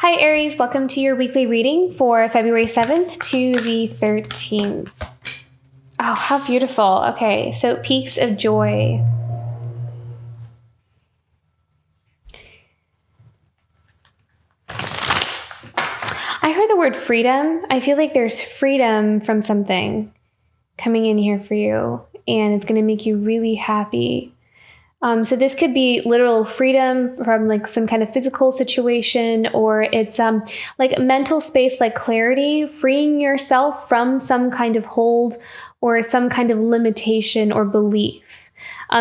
Hi, Aries. Welcome to your weekly reading for February 7th to the 13th. Oh, how beautiful. Okay, so peaks of joy. I heard the word freedom. I feel like there's freedom from something coming in here for you, and it's going to make you really happy. So this could be literal freedom from like some kind of physical situation, or it's like mental space, like clarity, freeing yourself from some kind of hold or some kind of limitation or belief.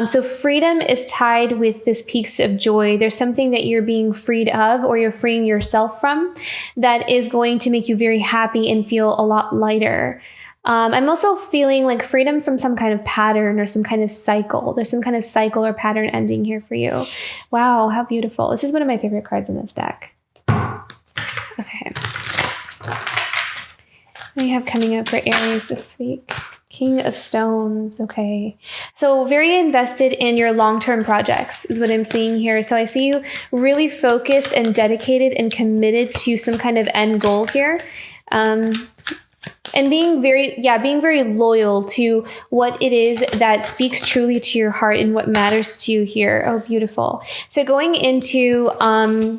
So freedom is tied with this peaks of joy. There's something that you're being freed of or you're freeing yourself from that is going to make you very happy and feel a lot lighter. I'm also feeling like freedom from some kind of pattern or some kind of cycle. There's some kind of cycle or pattern ending here for you. Wow, how beautiful. This is one of my favorite cards in this deck. Okay. What do we have coming up for Aries this week? King of Stones. Okay. So very invested in your long-term projects is what I'm seeing here. So I see you really focused and dedicated and committed to some kind of end goal here. And being very loyal to what it is that speaks truly to your heart and what matters to you here. Oh, beautiful. So going into a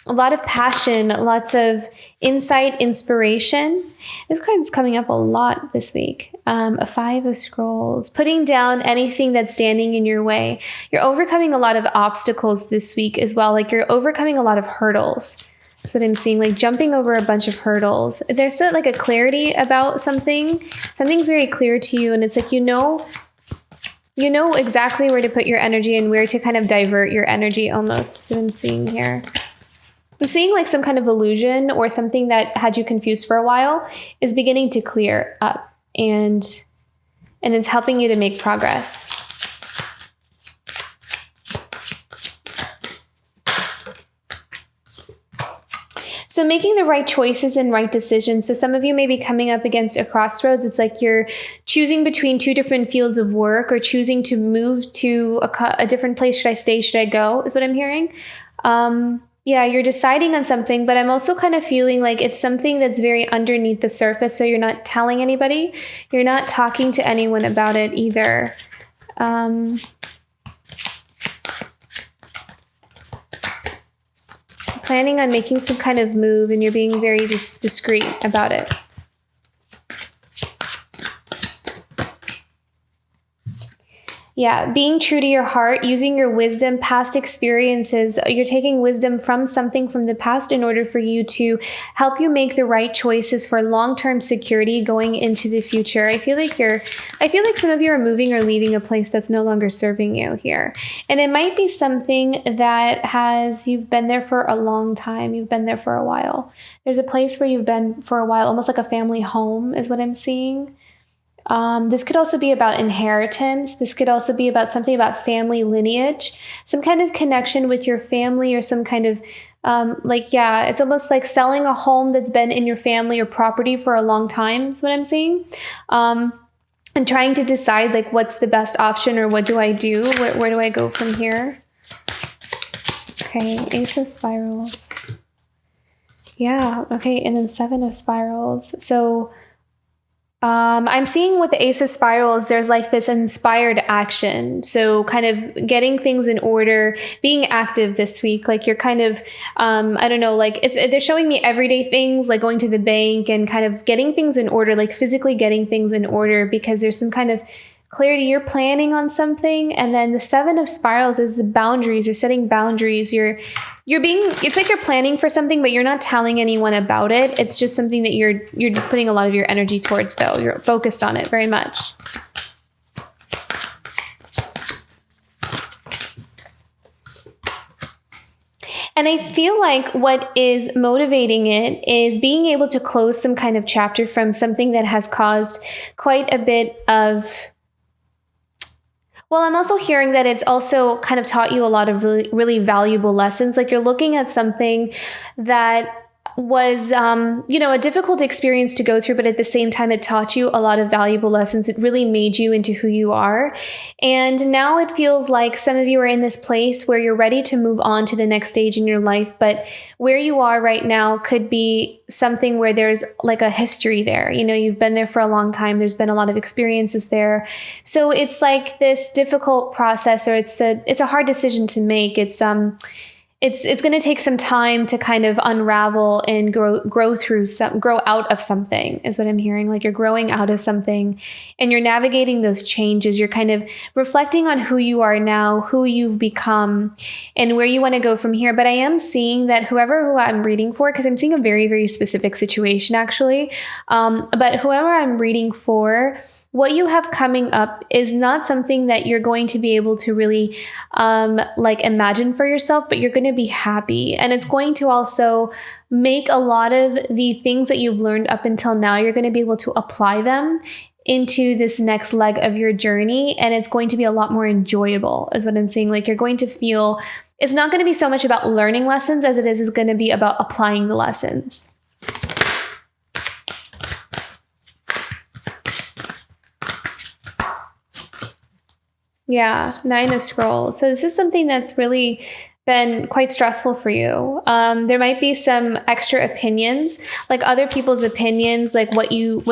lot of passion, lots of insight, inspiration. This card's coming up a lot this week. A 5 of Scrolls. Putting down anything that's standing in your way. You're overcoming a lot of obstacles this week as well. Like you're overcoming a lot of hurdles. That's what I'm seeing, like jumping over a bunch of hurdles. There's like a clarity about something. Something's very clear to you, and it's like you know exactly where to put your energy and where to kind of divert your energy almost. That's what I'm seeing here. I'm seeing like some kind of illusion or something that had you confused for a while is beginning to clear up, and it's helping you to make progress. So making the right choices and right decisions. So some of you may be coming up against a crossroads. It's like you're choosing between two different fields of work or choosing to move to a different place. Should I stay? Should I go? Is what I'm hearing. You're deciding on something, but I'm also kind of feeling like it's something that's very underneath the surface. So you're not telling anybody. You're not talking to anyone about it either. Planning on making some kind of move and you're being very discreet about it. Yeah, being true to your heart, using your wisdom, past experiences. You're taking wisdom from something from the past in order for you to help you make the right choices for long-term security going into the future. I feel like some of you are moving or leaving a place that's no longer serving you here. And it might be something that you've been there for a long time. You've been there for a while. There's a place where you've been for a while, almost like a family home is what I'm seeing. This could also be about inheritance. This could also be about something about family lineage, some kind of connection with your family or some kind of, it's almost like selling a home that's been in your family or property for a long time is what I'm seeing. And trying to decide like what's the best option or what do I do? Where do I go from here? Okay, Ace of Spirals. Yeah, okay, and then 7 of Spirals. So I'm seeing with the Ace of Spirals, there's like this inspired action. So kind of getting things in order, being active this week. Like you're kind of, they're showing me everyday things like going to the bank and kind of getting things in order, like physically getting things in order because there's some kind of clarity. You're planning on something. And then the 7 of Spirals is the boundaries. You're setting boundaries. It's like you're planning for something, but you're not telling anyone about it. It's just something that you're just putting a lot of your energy towards, though. You're focused on it very much. And I feel like what is motivating it is being able to close some kind of chapter from something that has caused quite a bit of... Well, I'm also hearing that it's also kind of taught you a lot of really, really valuable lessons. Like you're looking at something that was, a difficult experience to go through, but at the same time, it taught you a lot of valuable lessons. It really made you into who you are. And now it feels like some of you are in this place where you're ready to move on to the next stage in your life. But where you are right now could be something where there's like a history there. You've been there for a long time. There's been a lot of experiences there. So it's like this difficult process, or it's a hard decision to make. It's going to take some time to kind of unravel and grow out of something, is what I'm hearing. Like you're growing out of something and you're navigating those changes. You're kind of reflecting on who you are now, who you've become, and where you want to go from here. But I am seeing that who I'm reading for, because I'm seeing a very, very specific situation actually. But whoever I'm reading for, what you have coming up is not something that you're going to be able to really imagine for yourself, but you're going to be happy. And it's going to also make a lot of the things that you've learned up until now, you're going to be able to apply them into this next leg of your journey. And it's going to be a lot more enjoyable, is what I'm saying. Like you're going to feel, it's not going to be so much about learning lessons as it is going to be about applying the lessons. Yeah, Nine of Scrolls. So this is something that's really been quite stressful for you. There might be some extra opinions, like other people's opinions, like what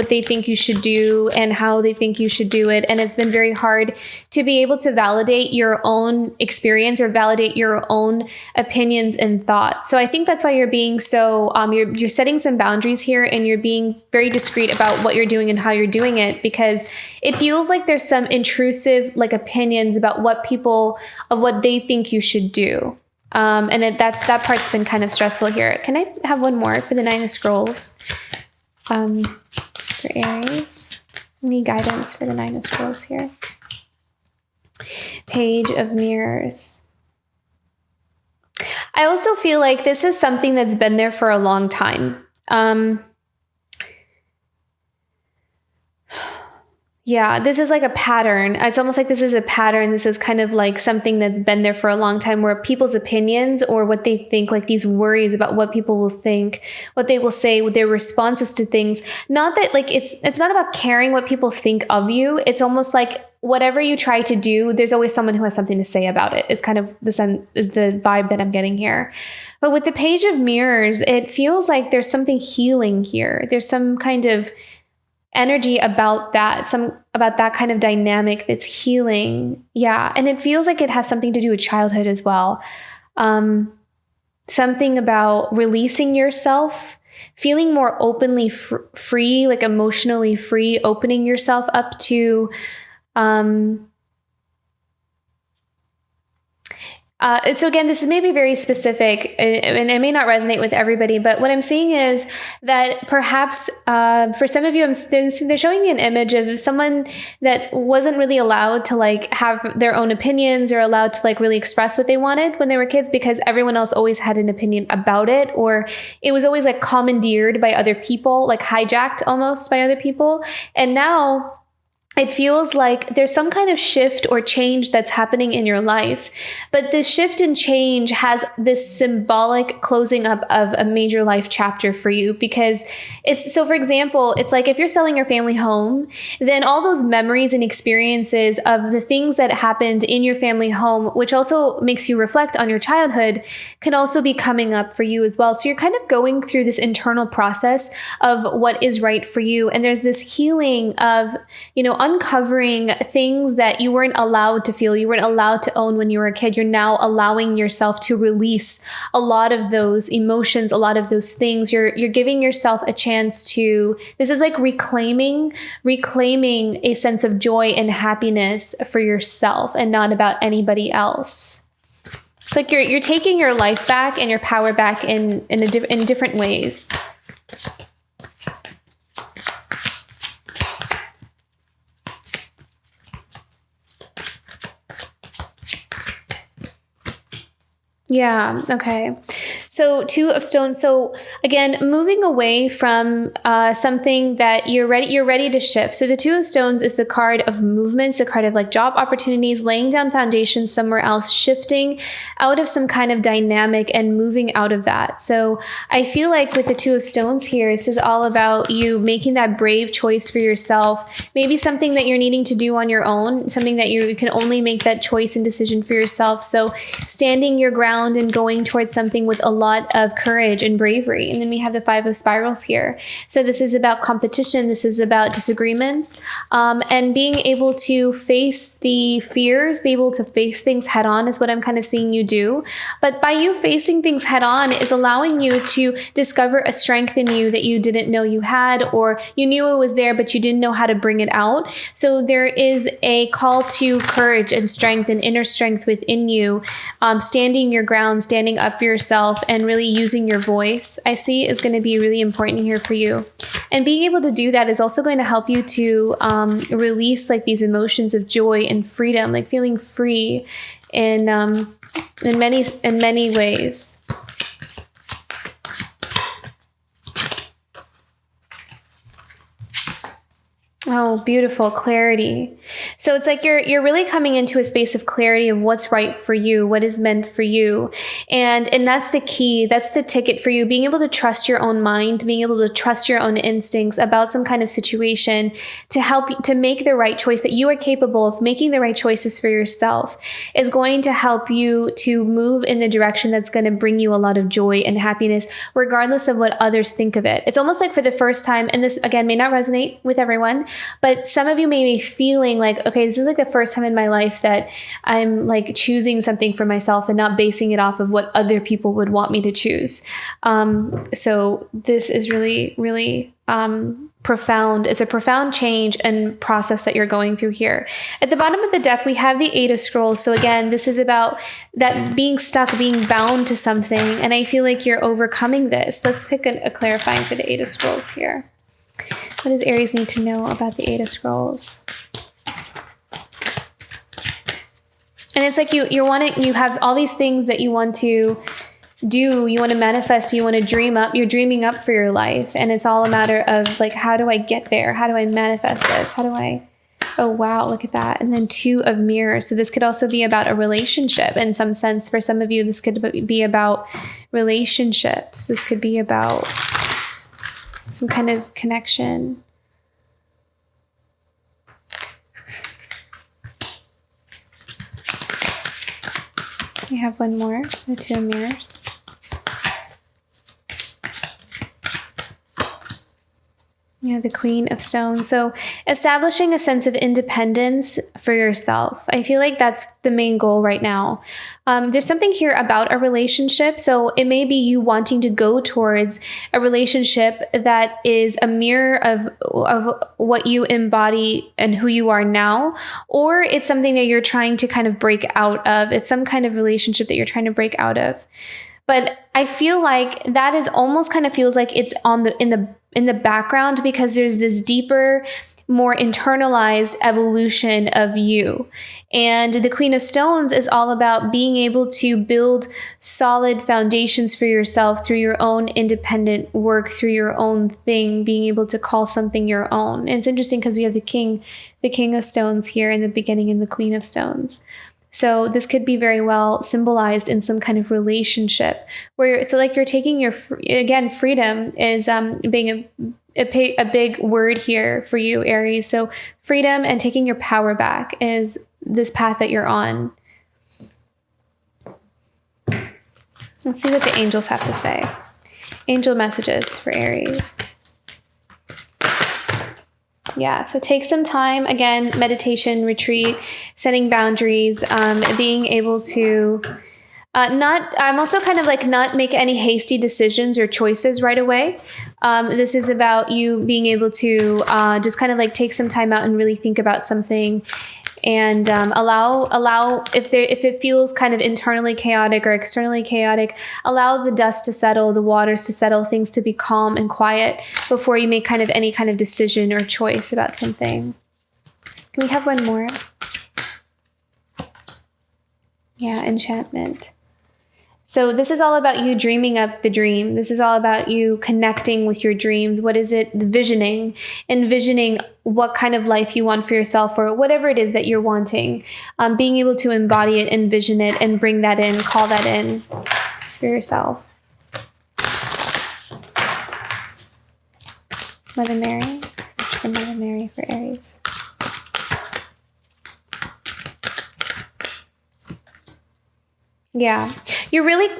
they think you should do and how they think you should do it. And it's been very hard to be able to validate your own experience or validate your own opinions and thoughts. So I think that's why you're being so, you're setting some boundaries here, and you're being very discreet about what you're doing and how you're doing it, because it feels like there's some intrusive opinions about what they think you should do. That part's been kind of stressful here. Can I have one more for the Nine of Scrolls? For Aries. Any guidance for the Nine of Scrolls here? Page of Mirrors. I also feel like this is something that's been there for a long time. Yeah, this is like a pattern. It's almost like this is a pattern. This is kind of like something that's been there for a long time, where people's opinions or what they think, like these worries about what people will think, what they will say, their responses to things. Not that it's not about caring what people think of you. It's almost like whatever you try to do, there's always someone who has something to say about it. It's kind of the vibe that I'm getting here. But with the Page of Mirrors, it feels like there's something healing here. There's some kind of energy about that kind of dynamic that's healing. Yeah. And it feels like it has something to do with childhood as well. Something about releasing yourself, feeling more openly free, like emotionally free, opening yourself up to, so again, this is maybe very specific, and it may not resonate with everybody, but what I'm seeing is that perhaps for some of you, they're showing me an image of someone that wasn't really allowed to have their own opinions, or allowed to really express what they wanted when they were kids, because everyone else always had an opinion about it, or it was always commandeered by other people, hijacked almost by other people. And now it feels like there's some kind of shift or change that's happening in your life. But this shift and change has this symbolic closing up of a major life chapter for you, because for example, it's like if you're selling your family home, then all those memories and experiences of the things that happened in your family home, which also makes you reflect on your childhood, can also be coming up for you as well. So you're kind of going through this internal process of what is right for you. And there's this healing of, uncovering things that you weren't allowed to feel, you weren't allowed to own when you were a kid. You're now allowing yourself to release a lot of those emotions, a lot of those things. You're giving yourself a chance to, this is like reclaiming a sense of joy and happiness for yourself and not about anybody else. It's like you're taking your life back and your power back in different ways. Yeah. Okay. So 2 of Stones. So again, moving away from something that you're ready to shift. So the 2 of Stones is the card of movements, the card of like job opportunities, laying down foundations somewhere else, shifting out of some kind of dynamic and moving out of that. So I feel like with the 2 of Stones here, this is all about you making that brave choice for yourself. Maybe something that you're needing to do on your own, something that you can only make that choice and decision for yourself. So standing your ground and going towards something with a lot of courage and bravery. And then we have the 5 of Spirals here. So this is about competition. This is about disagreements, and being able to face the fears, be able to face things head on is what I'm kind of seeing you do. But by you facing things head on is allowing you to discover a strength in you that you didn't know you had, or you knew it was there, but you didn't know how to bring it out. So there is a call to courage and strength and inner strength within you, standing your ground, standing up for yourself, and really using your voice, I see, is going to be really important here for you. And being able to do that is also going to help you to release like these emotions of joy and freedom, like feeling free in many ways. Oh, beautiful clarity. So it's like you're really coming into a space of clarity of what's right for you, what is meant for you. And that's the key. That's the ticket for you, being able to trust your own mind, being able to trust your own instincts about some kind of situation to help you to make the right choice, that you are capable of making the right choices for yourself, is going to help you to move in the direction that's going to bring you a lot of joy and happiness, regardless of what others think of it. It's almost like for the first time, and this again may not resonate with everyone, but some of you may be feeling like, okay, this is like the first time in my life that I'm like choosing something for myself and not basing it off of what other people would want me to choose. So this is really, really profound. It's a profound change and process that you're going through here. At the bottom of the deck, we have the 8 of Scrolls. So again, this is about that being stuck, being bound to something. And I feel like you're overcoming this. Let's pick a clarifying for the 8 of Scrolls here. What does Aries need to know about the 8 of Scrolls? And it's like you have all these things that you want to do, you want to manifest, you want to dream up, you're dreaming up for your life. And it's all a matter of like, how do I get there? How do I manifest this? Oh, wow, look at that. And then 2 of Mirrors. So this could also be about a relationship in some sense. For some of you, this could be about relationships. This could be about some kind of connection. We have one more, the 2 of Mirrors. Yeah, the Queen of Stones. So establishing a sense of independence for yourself. I feel like that's the main goal right now. There's something here about a relationship. So it may be you wanting to go towards a relationship that is a mirror of what you embody and who you are now, or it's something that you're trying to kind of break out of. It's some kind of relationship that you're trying to break out of. But I feel like that is almost kind of feels like it's in the background, because there's this deeper, more internalized evolution of you. And the Queen of Stones is all about being able to build solid foundations for yourself through your own independent work, through your own thing, being able to call something your own. And it's interesting because we have the King of Stones here in the beginning and the Queen of Stones. So this could be very well symbolized in some kind of relationship where it's like you're taking your, again, freedom is being a big word here for you, Aries. So freedom and taking your power back is this path that you're on. Let's see what the angels have to say. Angel messages for Aries. Yeah, so take some time, again, meditation, retreat, setting boundaries, being able to I'm also kind of like not make any hasty decisions or choices right away. This is about you being able to just kind of like take some time out and really think about something, and allow if it feels kind of internally chaotic or externally chaotic, allow the dust to settle, the waters to settle, things to be calm and quiet before you make kind of any kind of decision or choice about something. Can we have one more? Yeah, enchantment. So this is all about you dreaming up the dream. This is all about you connecting with your dreams. What is it? Envisioning what kind of life you want for yourself, or whatever it is that you're wanting. Being able to embody it, envision it, and bring that in, call that in for yourself. Mother Mary. For Mother Mary for Aries. Yeah, you're really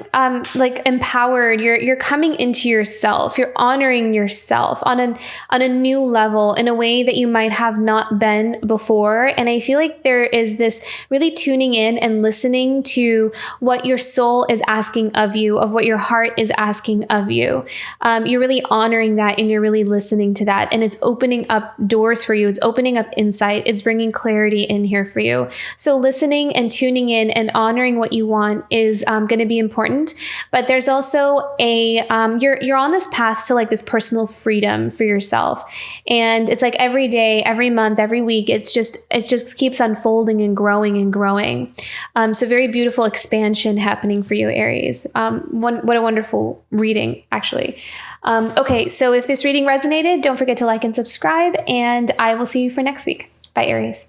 like empowered. You're coming into yourself. You're honoring yourself on a new level in a way that you might have not been before. And I feel like there is this really tuning in and listening to what your soul is asking of you, of what your heart is asking of you. You're really honoring that, and you're really listening to that, and it's opening up doors for you. It's opening up insight. It's bringing clarity in here for you. So listening and tuning in and honoring what you want is going to be important. But there's also you're on this path to like this personal freedom for yourself. And it's like every day, every month, every week, it just keeps unfolding and growing and growing. So very beautiful expansion happening for you, Aries. What a wonderful reading, actually. Okay, so if this reading resonated, don't forget to like and subscribe, and I will see you for next week. Bye, Aries.